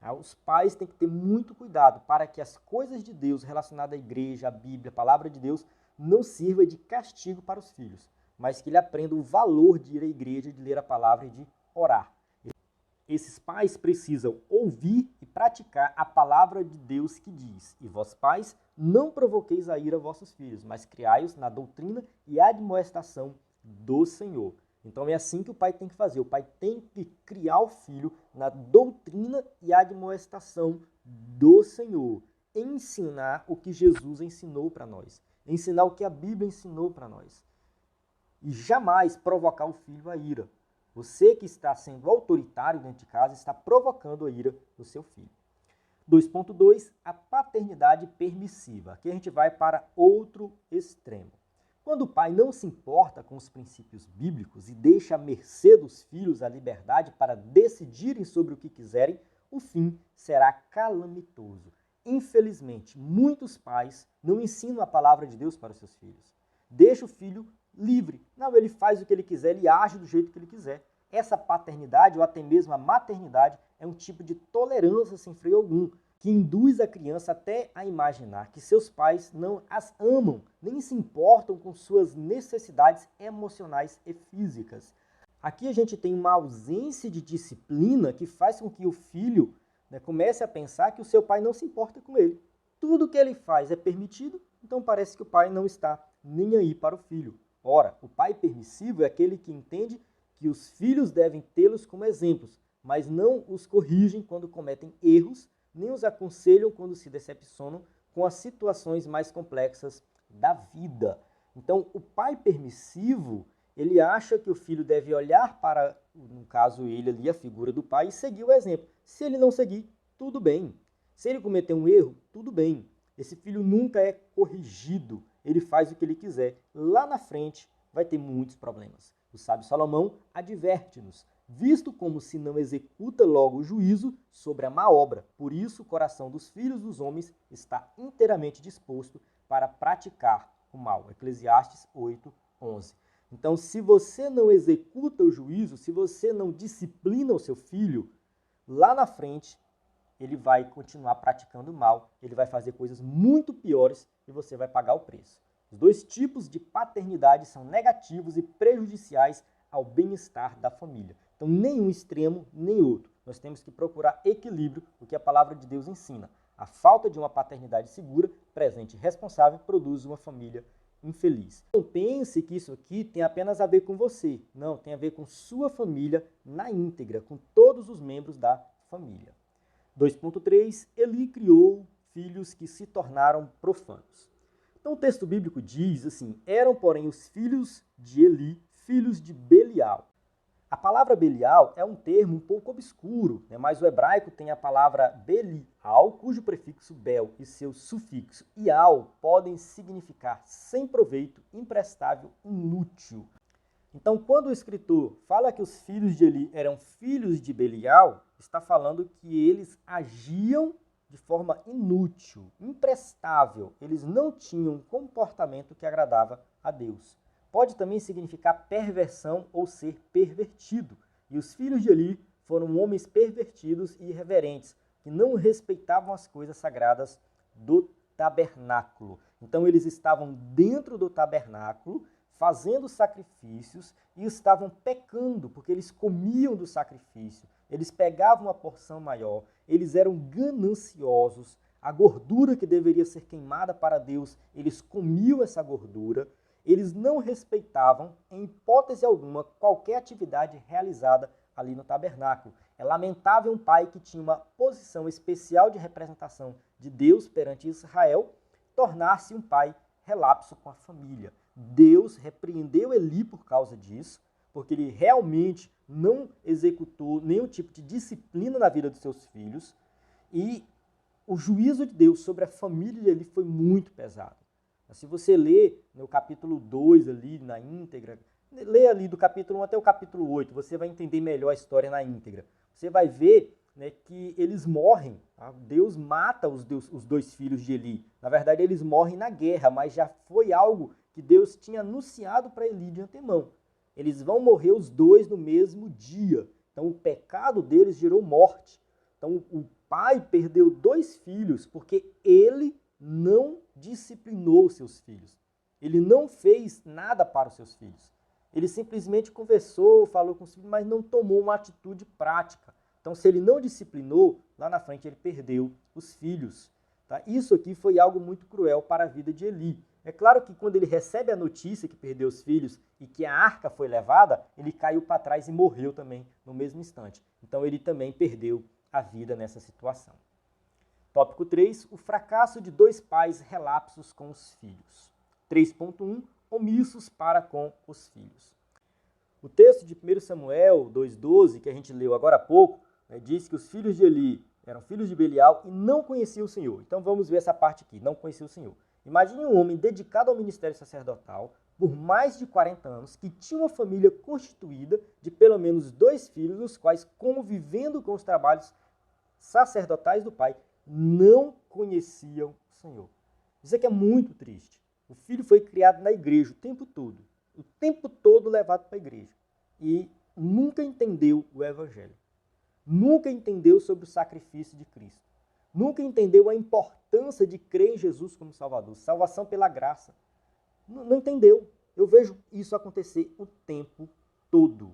Os pais têm que ter muito cuidado para que as coisas de Deus relacionadas à igreja, à Bíblia, à palavra de Deus, não sirva de castigo para os filhos, mas que ele aprenda o valor de ir à igreja, de ler a palavra e de orar. Esses pais precisam ouvir e praticar a palavra de Deus que diz: e vós pais, não provoqueis a ira a vossos filhos, mas criai-os na doutrina e admoestação do Senhor. Então é assim que o pai tem que fazer. O pai tem que criar o filho na doutrina e admoestação do Senhor. Ensinar o que Jesus ensinou para nós. Ensinar o que a Bíblia ensinou para nós. E jamais provocar o filho a ira. Você que está sendo autoritário dentro de casa está provocando a ira do seu filho. 2.2. A paternidade permissiva. Aqui a gente vai para outro extremo. Quando o pai não se importa com os princípios bíblicos e deixa à mercê dos filhos a liberdade para decidirem sobre o que quiserem, o fim será calamitoso. Infelizmente, muitos pais não ensinam a palavra de Deus para os seus filhos. Deixa o filho livre. Não, ele faz o que ele quiser, ele age do jeito que ele quiser. Essa paternidade, ou até mesmo a maternidade, é um tipo de tolerância sem freio algum, que induz a criança até a imaginar que seus pais não as amam, nem se importam com suas necessidades emocionais e físicas. Aqui a gente tem uma ausência de disciplina que faz com que o filho comece a pensar que o seu pai não se importa com ele. Tudo que ele faz é permitido, então parece que o pai não está nem aí para o filho. Ora, o pai permissivo é aquele que entende que os filhos devem tê-los como exemplos, mas não os corrigem quando cometem erros, nem os aconselham quando se decepcionam com as situações mais complexas da vida. Então, o pai permissivo, ele acha que o filho deve olhar para, no caso ele ali, a figura do pai, e seguir o exemplo. Se ele não seguir, tudo bem. Se ele cometer um erro, tudo bem. Esse filho nunca é corrigido, ele faz o que ele quiser. Lá na frente vai ter muitos problemas. O sábio Salomão adverte-nos: visto como se não executa logo o juízo sobre a má obra. Por isso o coração dos filhos dos homens está inteiramente disposto para praticar o mal. Eclesiastes 8:11. Então, se você não executa o juízo, se você não disciplina o seu filho, lá na frente ele vai continuar praticando o mal, ele vai fazer coisas muito piores e você vai pagar o preço. Os dois tipos de paternidade são negativos e prejudiciais ao bem-estar da família. Então, nenhum extremo, nem outro. Nós temos que procurar equilíbrio, o que a palavra de Deus ensina. A falta de uma paternidade segura, presente e responsável, produz uma família infeliz. Não pense que isso aqui tem apenas a ver com você. Não, tem a ver com sua família na íntegra, com todos os membros da família. 2.3. Eli criou filhos que se tornaram profanos. Então o texto bíblico diz assim: eram, porém, os filhos de Eli, filhos de Belial. A palavra Belial é um termo um pouco obscuro, mas o hebraico tem a palavra Belial, cujo prefixo Bel e seu sufixo Ial podem significar sem proveito, imprestável, inútil. Então, quando o escritor fala que os filhos de Eli eram filhos de Belial, está falando que eles agiam de forma inútil, imprestável. Eles não tinham um comportamento que agradava a Deus. Pode também significar perversão ou ser pervertido. E os filhos de Eli foram homens pervertidos e irreverentes, que não respeitavam as coisas sagradas do tabernáculo. Então eles estavam dentro do tabernáculo, fazendo sacrifícios e estavam pecando, porque eles comiam do sacrifício, eles pegavam uma porção maior, eles eram gananciosos, a gordura que deveria ser queimada para Deus, eles comiam essa gordura, eles não respeitavam, em hipótese alguma, qualquer atividade realizada ali no tabernáculo. É lamentável um pai que tinha uma posição especial de representação de Deus perante Israel, tornar-se um pai relapso com a família. Deus repreendeu Eli por causa disso, porque ele realmente não executou nenhum tipo de disciplina na vida dos seus filhos, e o juízo de Deus sobre a família de Eli foi muito pesado. Se você lê no capítulo 2 ali na íntegra, lê ali do capítulo 1 até o capítulo 8, você vai entender melhor a história na íntegra. Você vai ver que eles morrem, tá? Deus mata os dois filhos de Eli. Na verdade, eles morrem na guerra, mas já foi algo que Deus tinha anunciado para Eli de antemão. Eles vão morrer os dois no mesmo dia. Então, o pecado deles gerou morte. Então, o pai perdeu 2 filhos porque ele não disciplinou seus filhos. Ele não fez nada para os seus filhos. Ele simplesmente conversou, falou com os filhos, mas não tomou uma atitude prática. Então, se ele não disciplinou, lá na frente ele perdeu os filhos. Tá? Isso aqui foi algo muito cruel para a vida de Eli. É claro que quando ele recebe a notícia que perdeu os filhos e que a arca foi levada, ele caiu para trás e morreu também no mesmo instante. Então, ele também perdeu a vida nessa situação. Tópico 3, o fracasso de 2 pais relapsos com os filhos. 3.1, omissos para com os filhos. O texto de 1 Samuel 2,12, que a gente leu agora há pouco, diz que os filhos de Eli eram filhos de Belial e não conheciam o Senhor. Então vamos ver essa parte aqui, não conhecia o Senhor. Imagine um homem dedicado ao ministério sacerdotal por mais de 40 anos, que tinha uma família constituída de pelo menos 2 filhos, os quais, convivendo com os trabalhos sacerdotais do pai, não conheciam o Senhor. Isso aqui é muito triste. O filho foi criado na igreja o tempo todo levado para a igreja, e nunca entendeu o evangelho, nunca entendeu sobre o sacrifício de Cristo, nunca entendeu a importância de crer em Jesus como Salvador, salvação pela graça. Não entendeu. Eu vejo isso acontecer o tempo todo.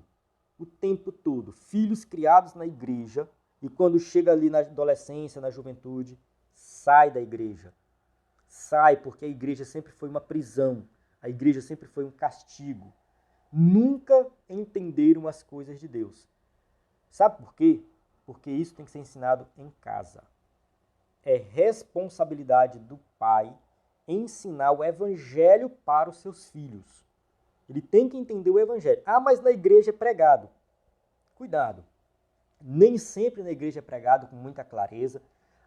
O tempo todo. Filhos criados na igreja e quando chega ali na adolescência, na juventude, sai da igreja. Sai porque a igreja sempre foi uma prisão. A igreja sempre foi um castigo. Nunca entenderam as coisas de Deus. Sabe por quê? Porque isso tem que ser ensinado em casa. É responsabilidade do pai ensinar o evangelho para os seus filhos. Ele tem que entender o evangelho. Ah, mas na igreja é pregado. Cuidado. Nem sempre na igreja é pregado com muita clareza.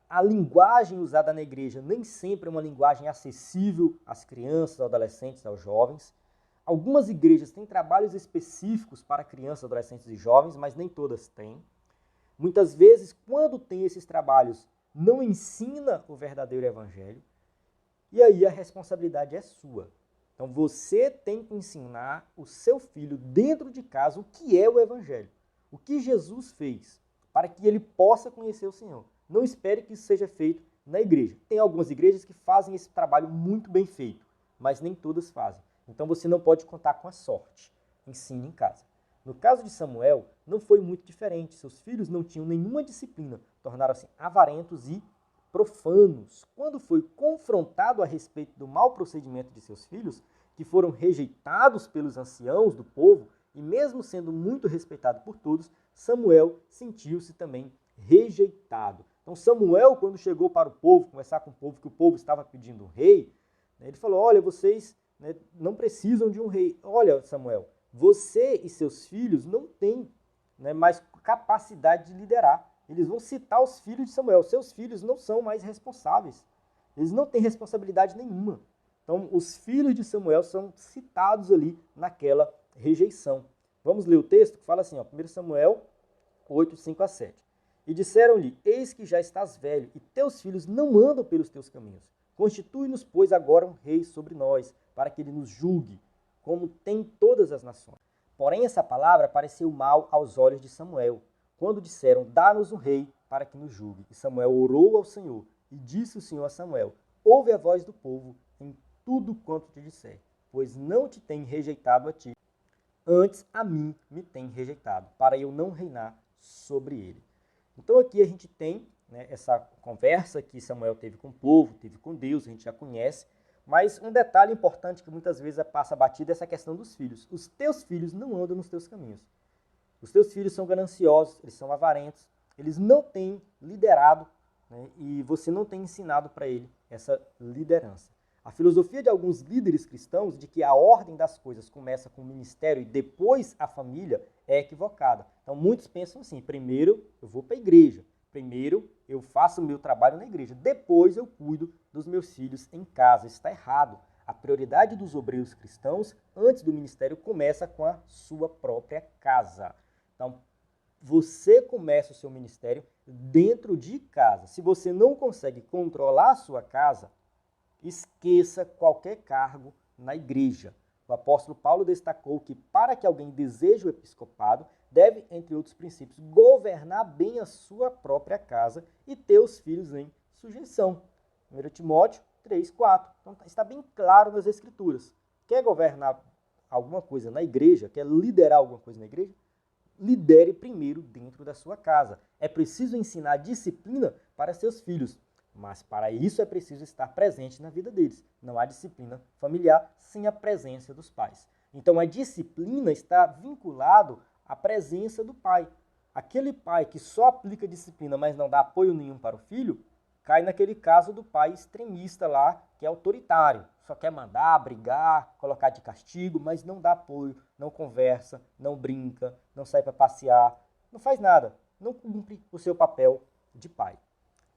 A linguagem usada na igreja nem sempre é uma linguagem acessível às crianças, aos adolescentes, aos jovens. Algumas igrejas têm trabalhos específicos para crianças, adolescentes e jovens, mas nem todas têm. Muitas vezes, quando tem esses trabalhos, não ensina o verdadeiro evangelho. E aí a responsabilidade é sua. Então você tem que ensinar o seu filho dentro de casa o que é o evangelho. O que Jesus fez para que ele possa conhecer o Senhor. Não espere que isso seja feito na igreja. Tem algumas igrejas que fazem esse trabalho muito bem feito, mas nem todas fazem. Então você não pode contar com a sorte. Ensine em casa. No caso de Samuel, não foi muito diferente. Seus filhos não tinham nenhuma disciplina, tornaram-se avarentos e profanos. Quando foi confrontado a respeito do mau procedimento de seus filhos, que foram rejeitados pelos anciãos do povo, e mesmo sendo muito respeitado por todos, Samuel sentiu-se também rejeitado. Então Samuel, quando chegou para o povo, conversar com o povo, que o povo estava pedindo um rei, ele falou, olha, vocês não precisam de um rei. Olha, Samuel, você e seus filhos não têm mais capacidade de liderar. Eles vão citar os filhos de Samuel. Seus filhos não são mais responsáveis. Eles não têm responsabilidade nenhuma. Então, os filhos de Samuel são citados ali naquela rejeição. Vamos ler o texto que fala assim, 1 Samuel 8, 5 a 7. E disseram-lhe, eis que já estás velho, e teus filhos não andam pelos teus caminhos. Constitui-nos, pois, agora um rei sobre nós, para que ele nos julgue, como tem todas as nações. Porém, essa palavra pareceu mal aos olhos de Samuel, quando disseram, dá-nos um rei para que nos julgue. E Samuel orou ao Senhor, e disse o Senhor a Samuel, ouve a voz do povo em tudo quanto te disser, pois não te tem rejeitado a ti, antes a mim me tem rejeitado, para eu não reinar sobre ele. Então aqui a gente tem essa conversa que Samuel teve com o povo, teve com Deus, a gente já conhece, mas um detalhe importante que muitas vezes passa batido é essa questão dos filhos. Os teus filhos não andam nos teus caminhos. Os teus filhos são gananciosos, eles são avarentos, eles não têm liderado, e você não tem ensinado para ele essa liderança. A filosofia de alguns líderes cristãos de que a ordem das coisas começa com o ministério e depois a família é equivocada. Então muitos pensam assim, primeiro eu vou para a igreja, primeiro eu faço o meu trabalho na igreja, depois eu cuido dos meus filhos em casa. Isso está errado. A prioridade dos obreiros cristãos, antes do ministério, começa com a sua própria casa. Então, você começa o seu ministério dentro de casa. Se você não consegue controlar a sua casa, esqueça qualquer cargo na igreja. O apóstolo Paulo destacou que para que alguém deseje o episcopado, deve, entre outros princípios, governar bem a sua própria casa e ter os filhos em sujeição. 1 Timóteo 3:4. Então está bem claro nas Escrituras. Quer governar alguma coisa na igreja, quer liderar alguma coisa na igreja, lidere primeiro dentro da sua casa. É preciso ensinar disciplina para seus filhos, mas para isso é preciso estar presente na vida deles. Não há disciplina familiar sem a presença dos pais. Então a disciplina está vinculado à presença do pai. Aquele pai que só aplica disciplina, mas não dá apoio nenhum para o filho, cai naquele caso do pai extremista lá, que é autoritário. Só quer mandar, brigar, colocar de castigo, mas não dá apoio, não conversa, não brinca, não sai para passear, não faz nada, não cumpre o seu papel de pai.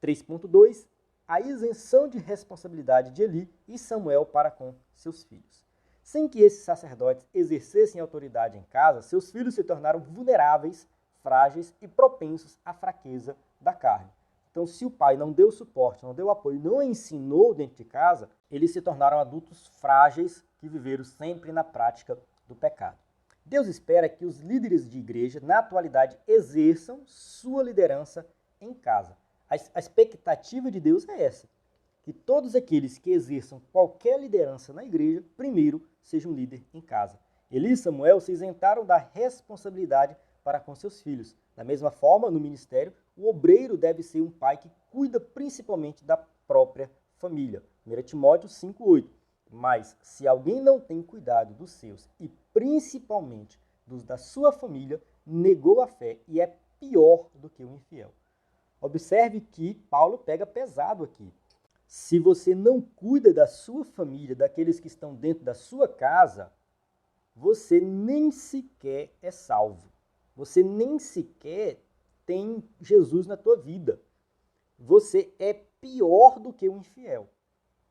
3.2. A isenção de responsabilidade de Eli e Samuel para com seus filhos. Sem que esses sacerdotes exercessem autoridade em casa, seus filhos se tornaram vulneráveis, frágeis e propensos à fraqueza da carne. Então, se o pai não deu suporte, não deu apoio, não ensinou dentro de casa, eles se tornaram adultos frágeis que viveram sempre na prática do pecado. Deus espera que os líderes de igreja, na atualidade, exerçam sua liderança em casa. A expectativa de Deus é essa, que todos aqueles que exerçam qualquer liderança na igreja, primeiro sejam líder em casa. Eli e Samuel se isentaram da responsabilidade para com seus filhos. Da mesma forma, no ministério, o obreiro deve ser um pai que cuida principalmente da própria família. 1 Timóteo 5:8. Mas, se alguém não tem cuidado dos seus e principalmente dos da sua família, negou a fé e é pior do que o infiel. Observe que Paulo pega pesado aqui. Se você não cuida da sua família, daqueles que estão dentro da sua casa, você nem sequer é salvo. Você nem sequer tem Jesus na tua vida. Você é pior do que o infiel.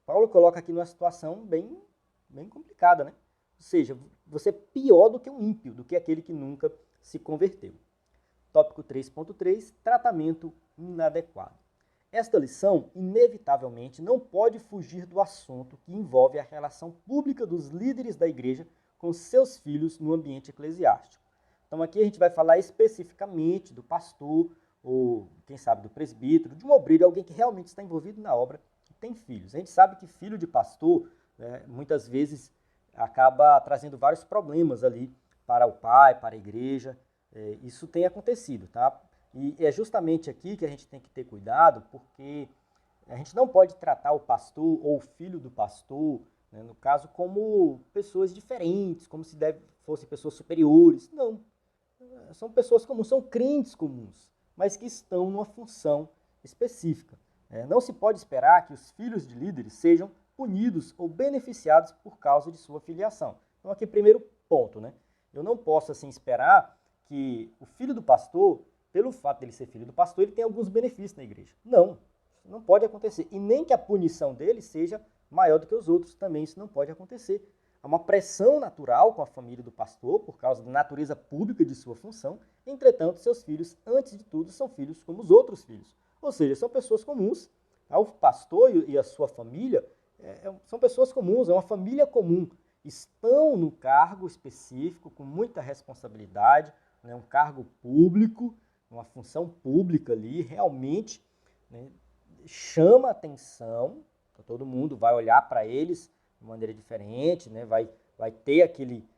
Paulo coloca aqui numa situação bem complicada, né? Ou seja, você é pior do que um ímpio, do que aquele que nunca se converteu. Tópico 3.3, tratamento inadequado. Esta lição, inevitavelmente, não pode fugir do assunto que envolve a relação pública dos líderes da igreja com seus filhos no ambiente eclesiástico. Então aqui a gente vai falar especificamente do pastor, ou quem sabe do presbítero, de um obreiro, alguém que realmente está envolvido na obra e tem filhos. A gente sabe que filho de pastor, muitas vezes, acaba trazendo vários problemas ali para o pai, para a igreja. Isso tem acontecido, tá? E é justamente aqui que a gente tem que ter cuidado, porque a gente não pode tratar o pastor ou o filho do pastor, né, no caso, como pessoas diferentes, como se fossem pessoas superiores. Não. São pessoas comuns, são crentes comuns, mas que estão numa função específica. Não se pode esperar que os filhos de líderes sejam punidos ou beneficiados por causa de sua filiação. Então, aqui, primeiro ponto, né? Eu não posso, assim, esperar que o filho do pastor, pelo fato dele ser filho do pastor, ele tenha alguns benefícios na igreja. Não, isso não pode acontecer. E nem que a punição dele seja maior do que os outros, também isso não pode acontecer. Há uma pressão natural com a família do pastor, por causa da natureza pública de sua função. Entretanto, seus filhos, antes de tudo, são filhos como os outros filhos. Ou seja, são pessoas comuns. O pastor e a sua família são pessoas comuns, é uma família comum. Estão no cargo específico, com muita responsabilidade, né, um cargo público, uma função pública ali, realmente, né, chama atenção, todo mundo vai olhar para eles de maneira diferente, né, vai ter aquele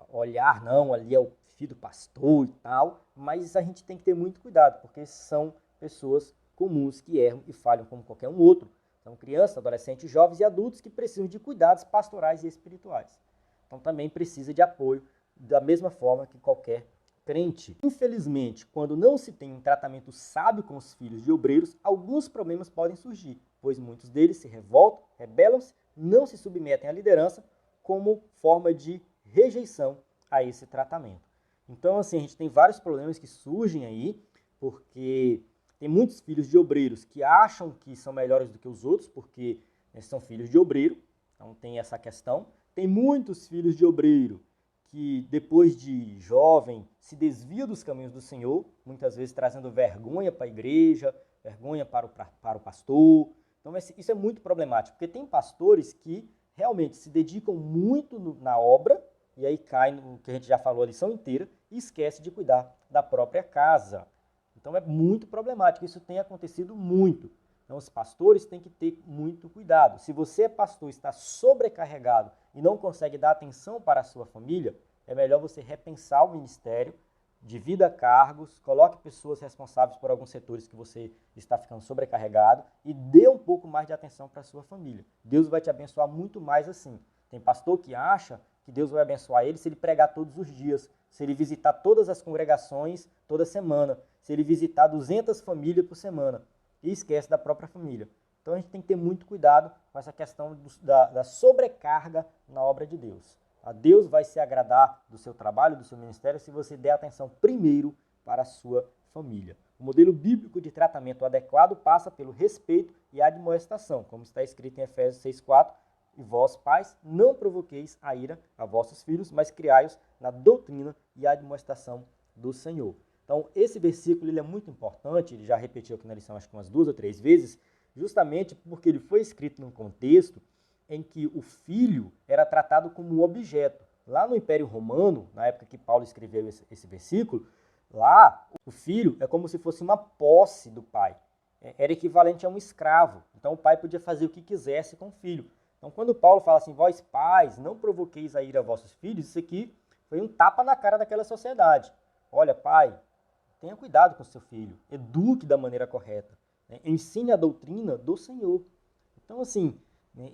olhar, não, ali é o filho do pastor e tal, mas a gente tem que ter muito cuidado, porque são pessoas comuns que erram e falham como qualquer um outro. São crianças, adolescentes, jovens e adultos que precisam de cuidados pastorais e espirituais. Então também precisa de apoio da mesma forma que qualquer crente. Infelizmente, quando não se tem um tratamento sábio com os filhos de obreiros, alguns problemas podem surgir, pois muitos deles se revoltam, rebelam-se, não se submetem à liderança como forma de rejeição a esse tratamento. Então, assim, a gente tem vários problemas que surgem aí, porque tem muitos filhos de obreiros que acham que são melhores do que os outros, porque são filhos de obreiro, então tem essa questão. Tem muitos filhos de obreiro que, depois de jovem, se desvia dos caminhos do Senhor, muitas vezes trazendo vergonha para a igreja, vergonha para o pastor. Então, isso é muito problemático, porque tem pastores que realmente normalmente se dedicam muito na obra, e aí cai no que a gente já falou a lição inteira, e esquece de cuidar da própria casa. Então é muito problemático, isso tem acontecido muito. Então os pastores têm que ter muito cuidado. Se você é pastor e está sobrecarregado e não consegue dar atenção para a sua família, é melhor você repensar o ministério, divida cargos, coloque pessoas responsáveis por alguns setores que você está ficando sobrecarregado e dê um pouco mais de atenção para a sua família. Deus vai te abençoar muito mais assim. Tem pastor que acha que Deus vai abençoar ele se ele pregar todos os dias, se ele visitar todas as congregações toda semana, se ele visitar 200 famílias por semana e esquece da própria família. Então a gente tem que ter muito cuidado com essa questão da sobrecarga na obra de Deus. A Deus vai se agradar do seu trabalho, do seu ministério, se você der atenção primeiro para a sua família. O modelo bíblico de tratamento adequado passa pelo respeito e admoestação, como está escrito em Efésios 6,4, e vós, pais, não provoqueis a ira a vossos filhos, mas criai-os na doutrina e admoestação do Senhor. Então, esse versículo ele é muito importante, ele já repetiu aqui na lição acho que umas 2 ou 3 vezes, justamente porque ele foi escrito num contexto em que o filho era tratado como um objeto. Lá no Império Romano, na época que Paulo escreveu esse versículo, lá o filho é como se fosse uma posse do pai. Era equivalente a um escravo. Então o pai podia fazer o que quisesse com o filho. Então quando Paulo fala assim, vós pais, não provoqueis a ira a vossos filhos, isso aqui foi um tapa na cara daquela sociedade. Olha, pai, tenha cuidado com o seu filho, eduque da maneira correta, né? Ensine a doutrina do Senhor. Então assim,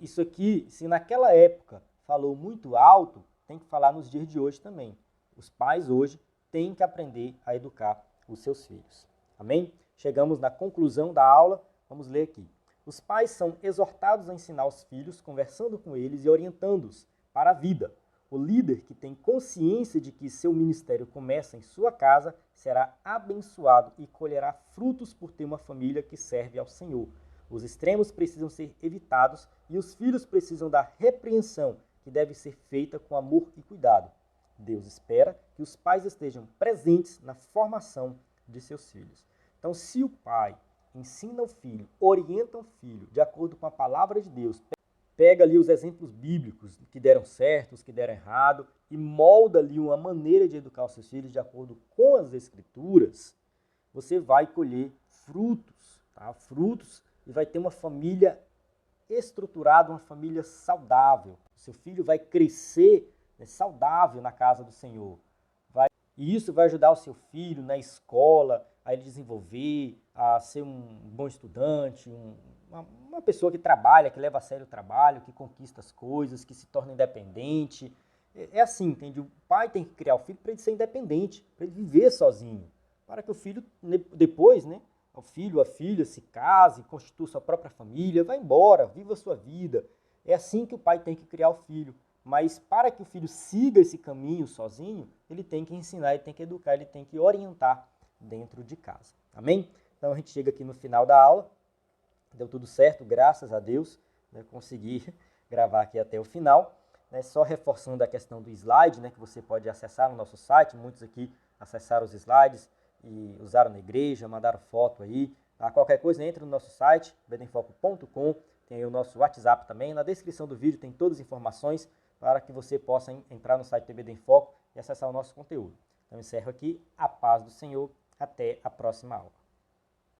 isso aqui, se naquela época falou muito alto, tem que falar nos dias de hoje também. Os pais hoje têm que aprender a educar os seus filhos. Amém? Chegamos na conclusão da aula, vamos ler aqui. Os pais são exortados a ensinar os filhos, conversando com eles e orientando-os para a vida. O líder que tem consciência de que seu ministério começa em sua casa será abençoado e colherá frutos por ter uma família que serve ao Senhor. Os extremos precisam ser evitados e os filhos precisam da repreensão, que deve ser feita com amor e cuidado. Deus espera que os pais estejam presentes na formação de seus filhos. Então, se o pai ensina o filho, orienta o filho de acordo com a palavra de Deus, pega ali os exemplos bíblicos que deram certo, os que deram errado, e molda ali uma maneira de educar os seus filhos de acordo com as Escrituras, você vai colher frutos, tá? Frutos, e vai ter uma família estruturada, uma família saudável. O seu filho vai crescer, né, saudável na casa do Senhor. E isso vai ajudar o seu filho na escola a ele desenvolver, a ser um bom estudante, uma pessoa que trabalha, que leva a sério o trabalho, que conquista as coisas, que se torna independente. É assim, entende? O pai tem que criar o filho para ele ser independente, para ele viver sozinho, para que o filho depois, né, o filho, a filha se case, constitua sua própria família, vá embora, viva a sua vida. É assim que o pai tem que criar o filho. Mas para que o filho siga esse caminho sozinho, ele tem que ensinar, ele tem que educar, ele tem que orientar dentro de casa. Amém? Então a gente chega aqui no final da aula. Deu tudo certo, graças a Deus, né, consegui gravar aqui até o final. Né, só reforçando a questão do slide, né, que você pode acessar no nosso site. Muitos aqui acessaram os slides e usaram na igreja, mandaram foto aí. Tá? Qualquer coisa, entre no nosso site, bedenfoco.com. Tem aí o nosso WhatsApp também. Na descrição do vídeo tem todas as informações para que você possa entrar no site do EBD em Foco e acessar o nosso conteúdo. Então, encerro aqui. A paz do Senhor. Até a próxima aula.